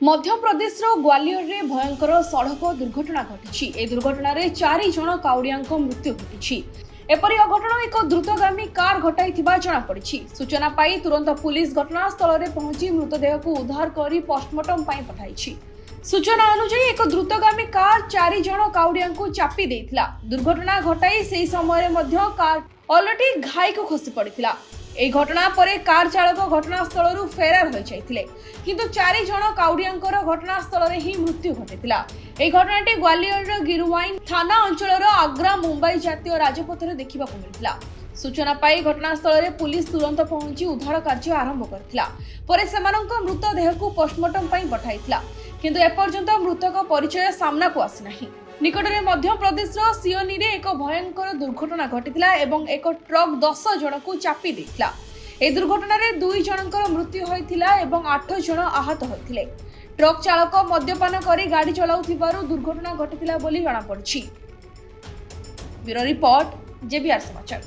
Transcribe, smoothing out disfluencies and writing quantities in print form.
मध्यप्रदेश ग्वालियर रे भयंकर सड़क दुर्घटना घटी। ए दुर्घटना रे 4 जन काउड़िया मृत्यु घटी। एपरी अघटन एक द्रुतगामी कार घटाई जनापड़ी। सूचना पाई तुरंत पुलिस घटनास्थल में पहुंची मृतदेह को उद्धार कर पोस्टमार्टम पठाई। सूचना अनुसार एक द्रुतगामी कार 4 जन काउड़िया चापी देइथिला। दुर्घटना घटाई से समय कार अलटी घाई को खसी पड़ता। এই ঘটনা পরে কার চালক ঘটনাস্থলରୁ ফেরার হয়ে যাইଥିଲେ, কিন্তু 4 জন কাউডিয়াঙ্কর ঘটনাস্থଳରେ ହିଁ মৃত্যু ঘটিଥିଲା। এই ঘটনাটি গ্বালিয়রର গিরওয়াইন থানা অঞ্চলର আগ্রা মুম্বাই জাতীয় রাজপথରେ ଦେଖିବାକୁ ମିଳିଥିଲା। सूचना पाई घटनास्थल में पुलिस तुरंत पहुंची उद्धार कार्य आरंभ करथिला। परे सेमानंक मृतदेह को पोस्टमार्टम पई पठाइथिला, किंतु एपर्यंत मृतक परिचय सामना को आसी नाही। निकटरे मध्य प्रदेश सियोनी रे एक भयंकर दुर्घटना घटिथिला एवं एक ट्रक 10 जन को चापी देथिला। ए दुर्घटना रे 2 जनकर मृत्यु होइथिला एवं 8 जन आहत होइथिले। ट्रक चालक मद्यपान करी गाड़ी चलाउथिबारु दुर्घटना घटिथिला बोली जଣା पड़छि। ब्यूरो रिपोर्ट, जेबीआर समाचार।